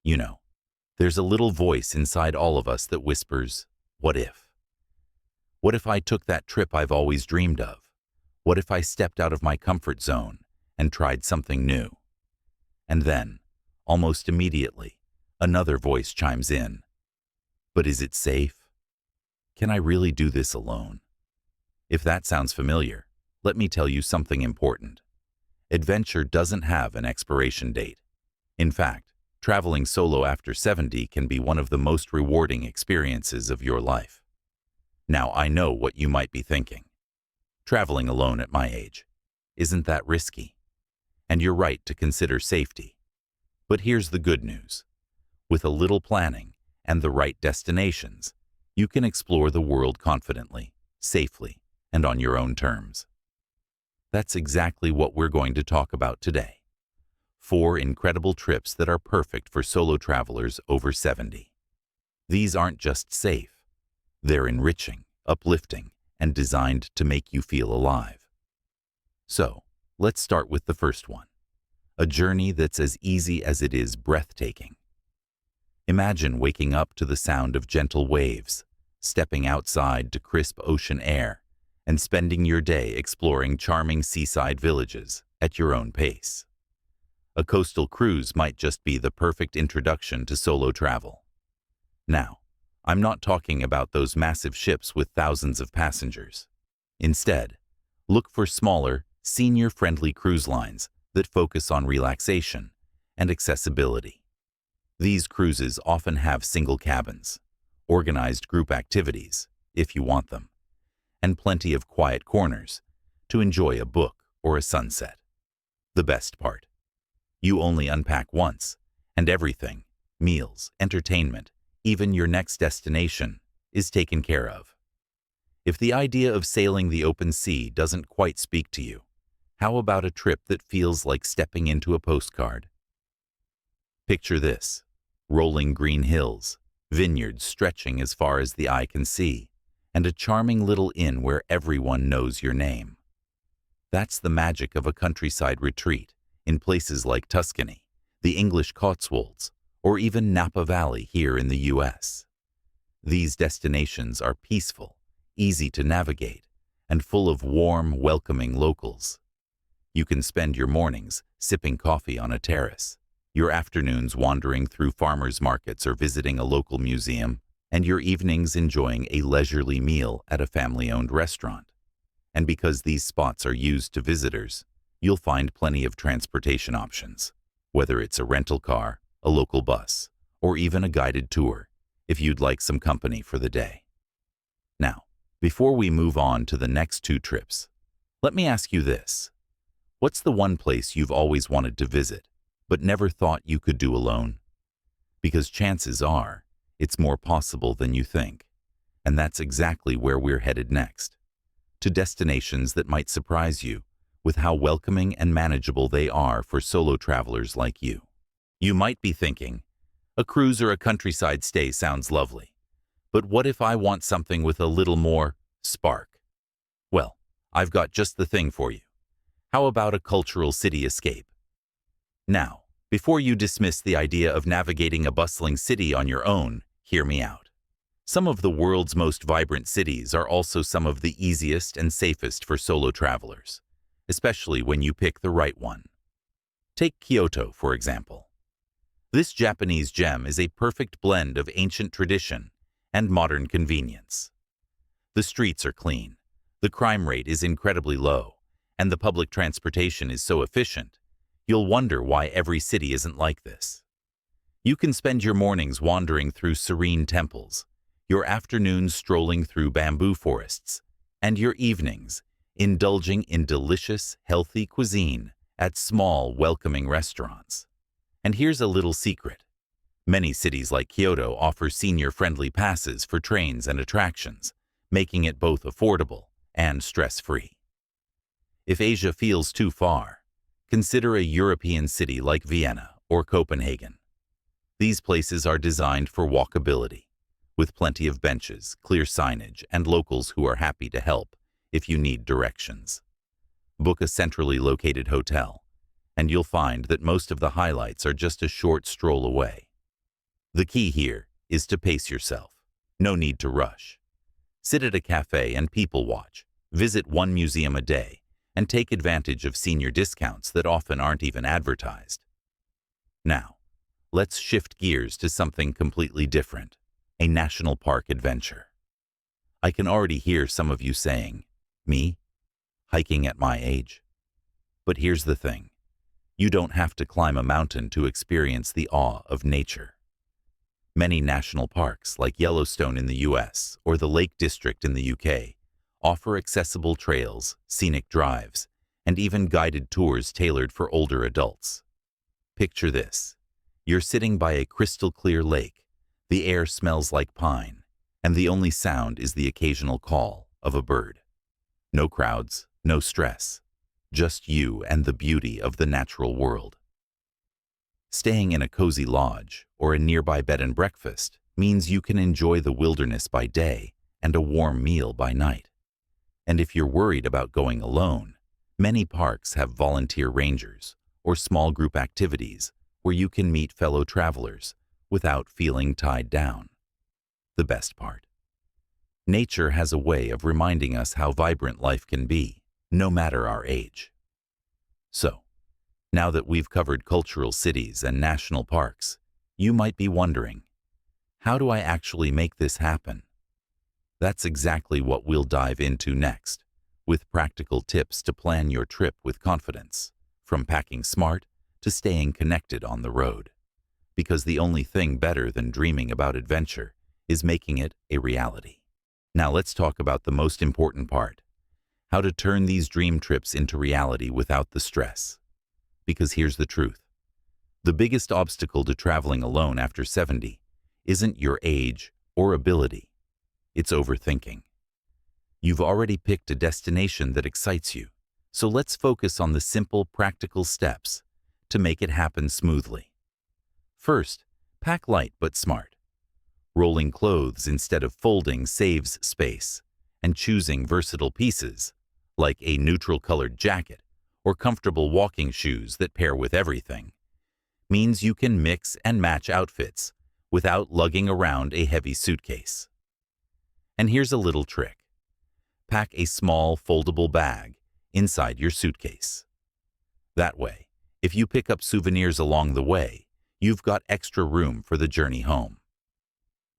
You know, there's a little voice inside all of us that whispers, what if? What if I took that trip I've always dreamed of? What if I stepped out of my comfort zone and tried something new? And then, almost immediately, another voice chimes in. But is it safe? Can I really do this alone? If that sounds familiar, let me tell you something important. Adventure doesn't have an expiration date. In fact, traveling solo after 70 can be one of the most rewarding experiences of your life. Now, I know what you might be thinking. Traveling alone at my age, isn't that risky? And you're right to consider safety. But here's the good news. With a little planning and the right destinations, you can explore the world confidently, safely, and on your own terms. That's exactly what we're going to talk about today. 4 incredible trips that are perfect for solo travelers over 70. These aren't just safe. They're enriching, uplifting, and designed to make you feel alive. So, let's start with the first one. A journey that's as easy as it is breathtaking. Imagine waking up to the sound of gentle waves, stepping outside to crisp ocean air, and spending your day exploring charming seaside villages at your own pace. A coastal cruise might just be the perfect introduction to solo travel. Now, I'm not talking about those massive ships with thousands of passengers. Instead, look for smaller, senior-friendly cruise lines that focus on relaxation and accessibility. These cruises often have single cabins, organized group activities, if you want them, and plenty of quiet corners to enjoy a book or a sunset. The best part: you only unpack once, and everything, meals, entertainment, even your next destination, is taken care of. If the idea of sailing the open sea doesn't quite speak to you, how about a trip that feels like stepping into a postcard? Picture this: rolling green hills, vineyards stretching as far as the eye can see, and a charming little inn where everyone knows your name. That's the magic of a countryside retreat in places like Tuscany, the English Cotswolds, or even Napa Valley here in the U.S. These destinations are peaceful, easy to navigate, and full of warm, welcoming locals. You can spend your mornings sipping coffee on a terrace, your afternoons wandering through farmers' markets or visiting a local museum, and your evenings enjoying a leisurely meal at a family-owned restaurant. And because these spots are used to visitors, you'll find plenty of transportation options, whether it's a rental car, a local bus, or even a guided tour, if you'd like some company for the day. Now, before we move on to the next 2 trips, let me ask you this. What's the one place you've always wanted to visit, but never thought you could do alone? Because chances are, it's more possible than you think. And that's exactly where we're headed next. To destinations that might surprise you with how welcoming and manageable they are for solo travelers like you. You might be thinking, a cruise or a countryside stay sounds lovely, but what if I want something with a little more spark? Well, I've got just the thing for you. How about a cultural city escape? Now, before you dismiss the idea of navigating a bustling city on your own, hear me out. Some of the world's most vibrant cities are also some of the easiest and safest for solo travelers, especially when you pick the right one. Take Kyoto, for example. This Japanese gem is a perfect blend of ancient tradition and modern convenience. The streets are clean, the crime rate is incredibly low, and the public transportation is so efficient, you'll wonder why every city isn't like this. You can spend your mornings wandering through serene temples, your afternoons strolling through bamboo forests, and your evenings indulging in delicious, healthy cuisine at small, welcoming restaurants. And here's a little secret. Many cities like Kyoto offer senior-friendly passes for trains and attractions, making it both affordable and stress-free. If Asia feels too far, consider a European city like Vienna or Copenhagen. These places are designed for walkability, with plenty of benches, clear signage, and locals who are happy to help if you need directions. Book a centrally located hotel, and you'll find that most of the highlights are just a short stroll away. The key here is to pace yourself. No need to rush. Sit at a cafe and people watch. Visit one museum a day and take advantage of senior discounts that often aren't even advertised. Now, let's shift gears to something completely different, a national park adventure. I can already hear some of you saying, "Me? Hiking at my age?" But here's the thing. You don't have to climb a mountain to experience the awe of nature. Many national parks, like Yellowstone in the US or the Lake District in the UK, offer accessible trails, scenic drives, and even guided tours tailored for older adults. Picture this. You're sitting by a crystal-clear lake, the air smells like pine, and the only sound is the occasional call of a bird. No crowds, no stress, just you and the beauty of the natural world. Staying in a cozy lodge or a nearby bed and breakfast means you can enjoy the wilderness by day and a warm meal by night. And if you're worried about going alone, many parks have volunteer rangers or small group activities where you can meet fellow travelers without feeling tied down. The best part. Nature has a way of reminding us how vibrant life can be, no matter our age. So, now that we've covered cultural cities and national parks, you might be wondering, how do I actually make this happen? That's exactly what we'll dive into next, with practical tips to plan your trip with confidence, from packing smart to staying connected on the road. Because the only thing better than dreaming about adventure is making it a reality. Now let's talk about the most important part, how to turn these dream trips into reality without the stress. Because here's the truth. The biggest obstacle to traveling alone after 70 isn't your age or ability. It's overthinking. You've already picked a destination that excites you, so let's focus on the simple, practical steps to make it happen smoothly. First, pack light but smart. Rolling clothes instead of folding saves space, and choosing versatile pieces, like a neutral-colored jacket or comfortable walking shoes that pair with everything, means you can mix and match outfits without lugging around a heavy suitcase. And here's a little trick. Pack a small, foldable bag inside your suitcase. That way, if you pick up souvenirs along the way, you've got extra room for the journey home.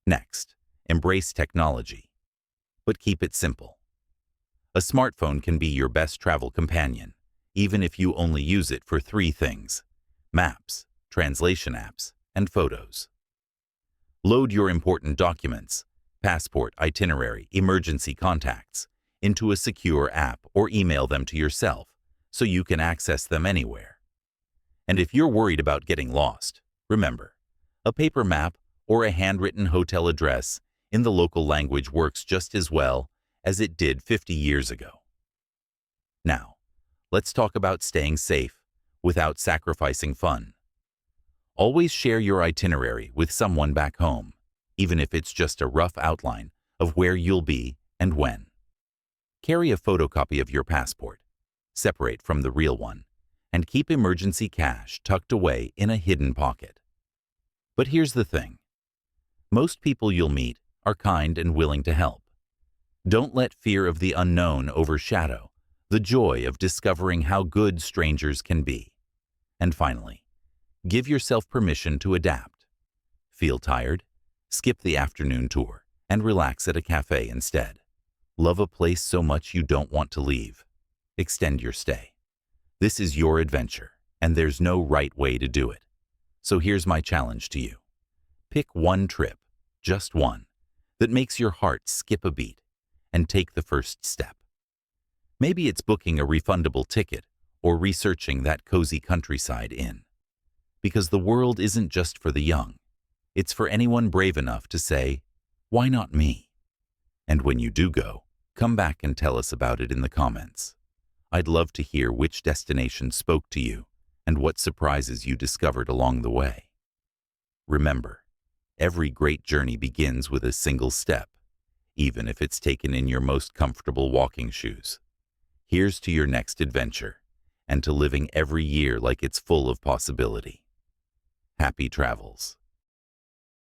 Next, embrace technology, but keep it simple. A smartphone can be your best travel companion, even if you only use it for 3 things: maps, translation apps, and photos. Load your important documents, passport, itinerary, emergency contacts, into a secure app or email them to yourself so you can access them anywhere. And if you're worried about getting lost, remember, a paper map or a handwritten hotel address in the local language works just as well as it did 50 years ago. Now, let's talk about staying safe without sacrificing fun. Always share your itinerary with someone back home, even if it's just a rough outline of where you'll be and when. Carry a photocopy of your passport, separate from the real one, and keep emergency cash tucked away in a hidden pocket. But here's the thing. Most people you'll meet are kind and willing to help. Don't let fear of the unknown overshadow the joy of discovering how good strangers can be. And finally, give yourself permission to adapt. Feel tired? Skip the afternoon tour and relax at a cafe instead. Love a place so much you don't want to leave? Extend your stay. This is your adventure, and there's no right way to do it. So here's my challenge to you. Pick one trip, just one, that makes your heart skip a beat, and take the first step. Maybe it's booking a refundable ticket or researching that cozy countryside inn. Because the world isn't just for the young. It's for anyone brave enough to say, "Why not me?" And when you do go, come back and tell us about it in the comments. I'd love to hear which destination spoke to you and what surprises you discovered along the way. Remember, every great journey begins with a single step, even if it's taken in your most comfortable walking shoes. Here's to your next adventure, and to living every year like it's full of possibility. Happy travels.